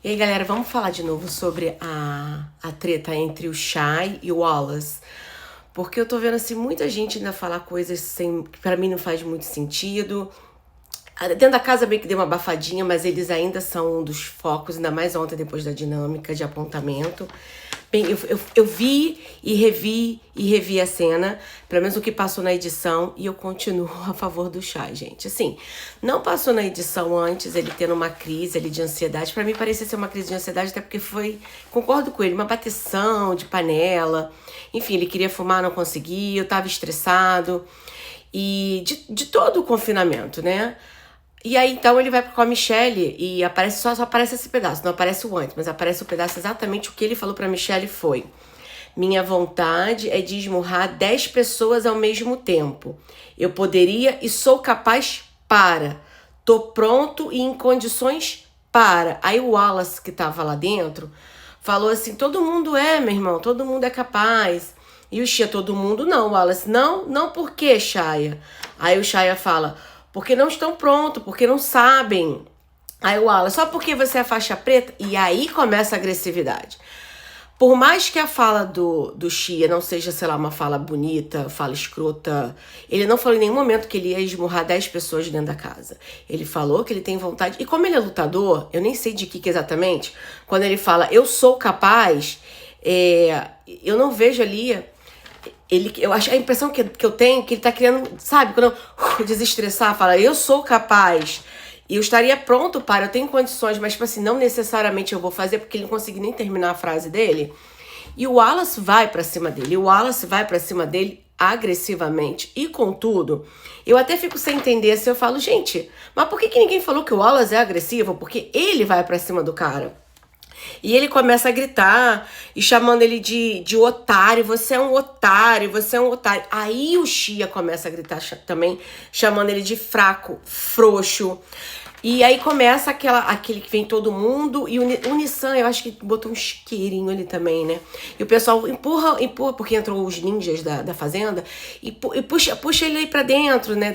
E aí, galera, vamos falar de novo sobre a treta entre o Shai e o Wallace. Porque eu tô vendo, assim, muita gente ainda falar coisas que pra mim não faz muito sentido. Dentro da casa meio que deu uma abafadinha, mas eles ainda são um dos focos, ainda mais ontem depois da dinâmica de apontamento. Bem, eu vi e revi a cena, pelo menos o que passou na edição, e eu continuo a favor do Shai, gente. Assim, não passou na edição antes ele tendo uma crise ali de ansiedade. Pra mim parecia ser uma crise de ansiedade, até porque foi, concordo com ele, uma bateção de panela. Enfim, ele queria fumar, não conseguia, eu tava estressado. E de todo o confinamento, né? E aí, então, ele vai com a Michelle e aparece só aparece esse pedaço. Não aparece o antes, mas aparece o pedaço exatamente o que ele falou pra Michelle foi: minha vontade é de esmurrar 10 pessoas ao mesmo tempo. Eu poderia e sou capaz para. Tô pronto e em condições para. Aí o Wallace, que tava lá dentro, falou assim: todo mundo é, meu irmão, todo mundo é capaz. E o Shia, todo mundo não. O Wallace, não por quê, Shia? Aí o Shia fala: porque não estão prontos, porque não sabem. Aí o Wallace, só porque você é faixa preta? E aí começa a agressividade. Por mais que a fala do Shia não seja, sei lá, uma fala bonita, fala escrota, ele não falou em nenhum momento que ele ia esmurrar 10 pessoas dentro da casa. Ele falou que ele tem vontade. E como ele é lutador, eu nem sei de que exatamente, quando ele fala, eu sou capaz, eu não vejo ali. Eu acho a impressão que eu tenho que ele tá querendo, sabe, quando eu desestressar, fala, eu sou capaz, e eu estaria pronto para, eu tenho condições, mas tipo assim, não necessariamente eu vou fazer, porque ele não conseguiu nem terminar a frase dele. E o Wallace vai pra cima dele, agressivamente. E contudo, eu até fico sem entender assim, eu falo, gente, mas por que ninguém falou que o Wallace é agressivo? Porque ele vai pra cima do cara. E ele começa a gritar e chamando ele de otário, você é um otário, você é um otário. Aí o Shia começa a gritar também, chamando ele de fraco, frouxo. E aí começa aquele que vem todo mundo, e o Nissan, eu acho que botou um chiqueirinho ali também, né? E o pessoal empurra, porque entrou os ninjas da fazenda, e puxa ele aí pra dentro, né?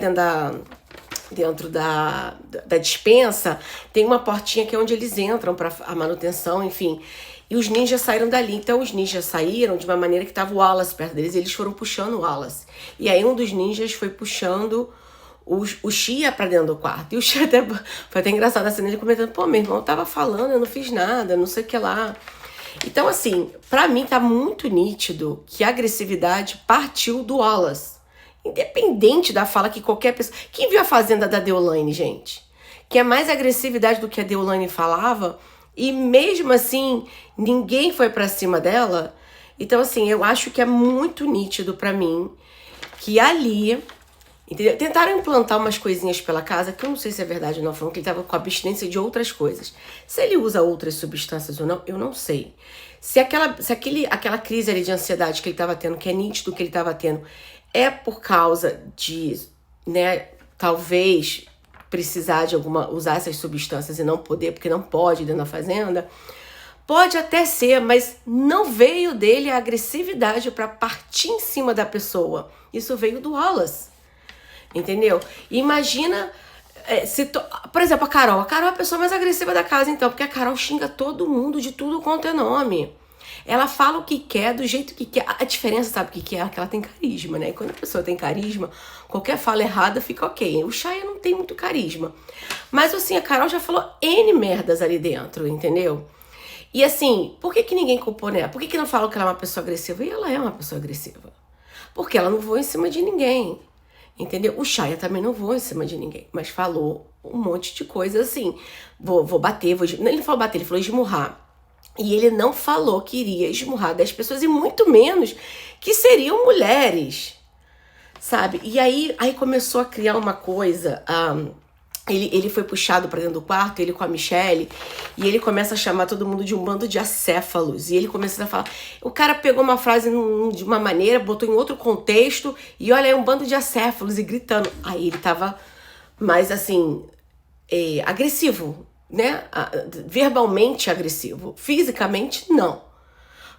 Dentro da despensa, tem uma portinha que é onde eles entram para a manutenção, enfim. E os ninjas saíram dali. Então os ninjas saíram de uma maneira que tava o Wallace perto deles, e eles foram puxando o Wallace. E aí um dos ninjas foi puxando o Shia pra dentro do quarto. E o Shia foi até engraçado a cena, ele comentando, pô, meu irmão, eu tava falando, eu não fiz nada, não sei o que lá. Então assim, pra mim tá muito nítido que a agressividade partiu do Wallace. Independente da fala que qualquer pessoa... Quem viu a Fazenda da Deolane, gente? Que é mais agressividade do que a Deolane falava, e mesmo assim, ninguém foi pra cima dela. Então, assim, eu acho que é muito nítido pra mim que ali... Entendeu? Tentaram implantar umas coisinhas pela casa, que eu não sei se é verdade ou não, falando que ele tava com abstinência de outras coisas. Se ele usa outras substâncias ou não, eu não sei. Se aquela crise ali de ansiedade que ele tava tendo, que é nítido que ele tava tendo, é por causa de, né, talvez precisar de usar essas substâncias e não poder, porque não pode dentro da fazenda, pode até ser, mas não veio dele a agressividade para partir em cima da pessoa. Isso veio do Wallace, entendeu? E imagina, por exemplo, a Carol é a pessoa mais agressiva da casa, então, porque a Carol xinga todo mundo de tudo quanto é nome. Ela fala o que quer, do jeito que quer. A diferença, sabe o que é? Que ela tem carisma, né? E quando a pessoa tem carisma, qualquer fala errada fica ok. O Shia não tem muito carisma. Mas, assim, a Carol já falou N merdas ali dentro, entendeu? E, assim, por que ninguém culpou nela? Por que não falam que ela é uma pessoa agressiva? E ela é uma pessoa agressiva. Porque ela não voa em cima de ninguém, entendeu? O Shia também não voa em cima de ninguém, mas falou um monte de coisa assim. Vou bater, ele não falou bater, ele falou esmurrar. E ele não falou que iria esmurrar 10 pessoas, e muito menos que seriam mulheres, sabe? E aí começou a criar uma coisa. Ele foi puxado pra dentro do quarto, ele com a Michelle, e ele começa a chamar todo mundo de um bando de acéfalos. E ele começa a falar... O cara pegou uma frase de uma maneira, botou em outro contexto, e olha aí, um bando de acéfalos, e gritando. Aí ele tava mais, assim, agressivo, né? Verbalmente agressivo. Fisicamente, não.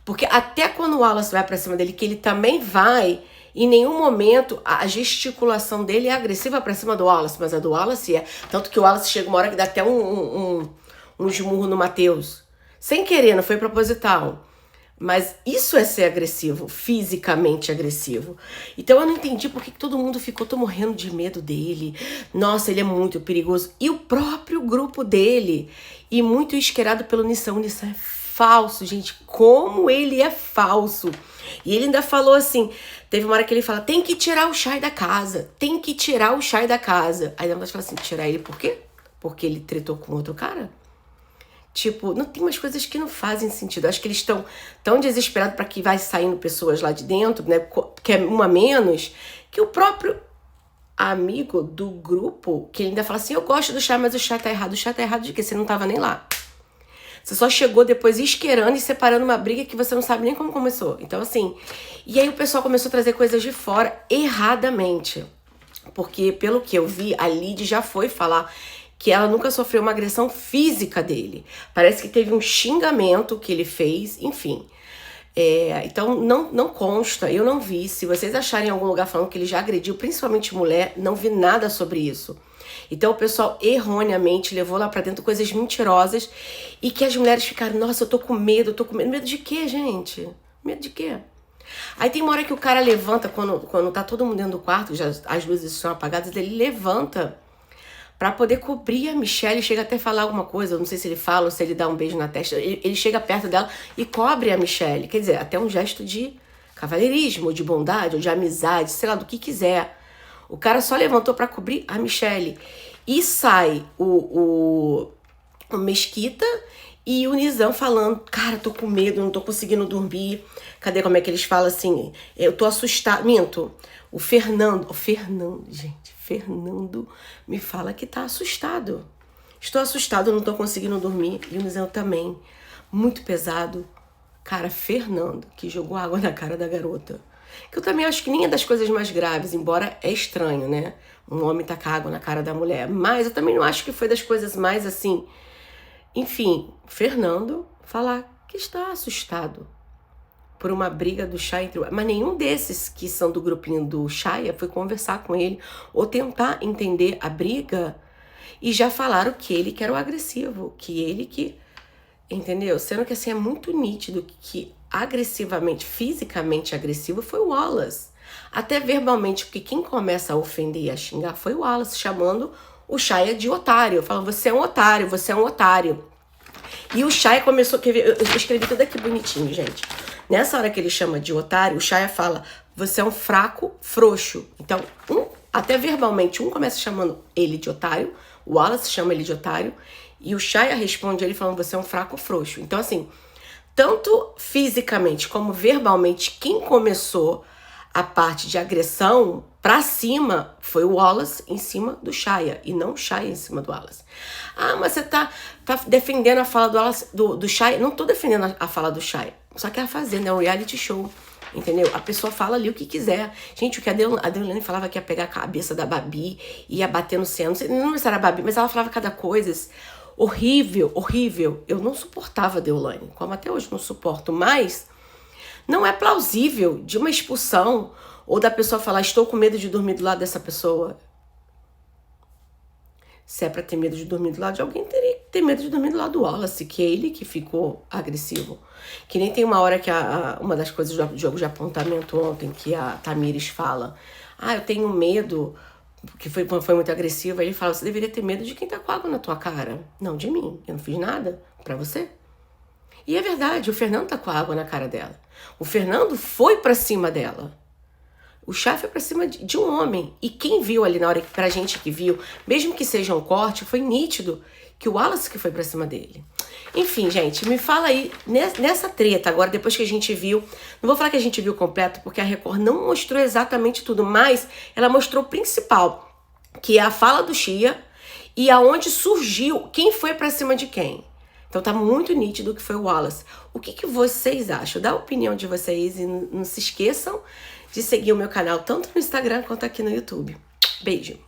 Porque até quando o Wallace vai pra cima dele, que ele também vai, em nenhum momento a gesticulação dele é agressiva pra cima do Wallace, mas a do Wallace é. Tanto que o Wallace chega uma hora que dá até um um esmurro no Matheus. Sem querer, não foi proposital. Mas isso é ser agressivo, fisicamente agressivo. Então eu não entendi por que todo mundo ficou tão morrendo de medo dele. Nossa, ele é muito perigoso. E o próprio grupo dele. E muito isqueirado pelo Nissan. O Nissan é falso, gente. Como ele é falso. E ele ainda falou assim, teve uma hora que ele fala, tem que tirar o Chay da casa. Tem que tirar o Chay da casa. Aí a vontade fala assim, tirar ele por quê? Porque ele tretou com outro cara? Tipo, não tem umas coisas que não fazem sentido. Acho que eles estão tão desesperados para que vai saindo pessoas lá de dentro, né? Que é uma menos, que o próprio amigo do grupo, que ele ainda fala assim, eu gosto do Chay, mas o Chay tá errado. O Chay tá errado de quê? Você não tava nem lá. Você só chegou depois esquerando e separando uma briga que você não sabe nem como começou. Então, assim... E aí o pessoal começou a trazer coisas de fora erradamente. Porque, pelo que eu vi, a Lid já foi falar que ela nunca sofreu uma agressão física dele. Parece que teve um xingamento que ele fez, enfim. Então, não consta, eu não vi. Se vocês acharem em algum lugar falando que ele já agrediu, principalmente mulher, não vi nada sobre isso. Então, o pessoal erroneamente levou lá pra dentro coisas mentirosas e que as mulheres ficaram, nossa, eu tô com medo, Medo de quê, gente? Medo de quê? Aí tem uma hora que o cara levanta, quando tá todo mundo dentro do quarto, já as luzes estão apagadas, ele levanta pra poder cobrir a Michelle, chega até a falar alguma coisa, eu não sei se ele fala ou se ele dá um beijo na testa, ele chega perto dela e cobre a Michelle, quer dizer, até um gesto de cavalheirismo, de bondade, ou de amizade, sei lá, do que quiser. O cara só levantou pra cobrir a Michelle. E sai o Mesquita e o Nizam falando, cara, tô com medo, não tô conseguindo dormir. Cadê, como é que eles falam assim? Eu tô assustado. Minto. O Fernando, gente, Fernando me fala que tá assustado. Estou assustado, não tô conseguindo dormir. E o Nizam também. Muito pesado. Cara, Fernando, que jogou água na cara da garota. Que eu também acho que nem é das coisas mais graves, embora é estranho, né? Um homem tacar água na cara da mulher. Mas eu também não acho que foi das coisas mais assim... Enfim, Fernando falar que está assustado por uma briga do Chay entre... Mas nenhum desses que são do grupinho do Chay foi conversar com ele ou tentar entender a briga e já falaram que ele que era o agressivo, que ele que... Entendeu? Sendo que assim é muito nítido que agressivamente, fisicamente agressivo foi o Wallace. Até verbalmente, porque quem começa a ofender e a xingar foi o Wallace, chamando o Chay de otário. Falando, você é um otário, você é um otário. E o Chay começou... Eu escrevi tudo aqui bonitinho, gente. Nessa hora que ele chama de otário, o Chay fala, você é um fraco, frouxo. Então, até verbalmente, um começa chamando ele de otário, o Wallace chama ele de otário, e o Chay responde ele falando, você é um fraco, frouxo. Então, assim, tanto fisicamente como verbalmente, quem começou a parte de agressão pra cima foi o Wallace em cima do Chay, e não o Chay em cima do Wallace. Ah, mas você tá defendendo a fala do Wallace, do Chay. Não tô defendendo a fala do Chay. Só que é a Fazenda, é um reality show, entendeu? A pessoa fala ali o que quiser. Gente, o que a Deolane falava que ia pegar a cabeça da Babi, ia bater no céu, não sei se era a Babi, mas ela falava cada coisa horrível, horrível. Eu não suportava a Deolane, como até hoje não suporto, mas não é plausível de uma expulsão ou da pessoa falar, estou com medo de dormir do lado dessa pessoa. Se é pra ter medo de dormir do lado de alguém, teria que ter medo de dormir do lado do Wallace, que é ele que ficou agressivo. Que nem tem uma hora que uma das coisas do jogo de apontamento ontem, que a Tamires fala, eu tenho medo, que foi muito agressivo. Aí ele fala, você deveria ter medo de quem tá com água na tua cara. Não de mim, eu não fiz nada pra você. E é verdade, o Fernando tá com água na cara dela. O Fernando foi pra cima dela. O Chay foi pra cima de um homem. E quem viu ali na hora, pra gente que viu, mesmo que seja um corte, foi nítido que o Wallace que foi pra cima dele. Enfim, gente, me fala aí, nessa treta agora, depois que a gente viu, não vou falar que a gente viu completo, porque a Record não mostrou exatamente tudo, mas ela mostrou o principal, que é a fala do Chia e aonde surgiu, quem foi pra cima de quem. Então tá muito nítido que foi o Wallace. O que vocês acham? Dá a opinião de vocês e não se esqueçam de seguir o meu canal tanto no Instagram quanto aqui no YouTube. Beijo!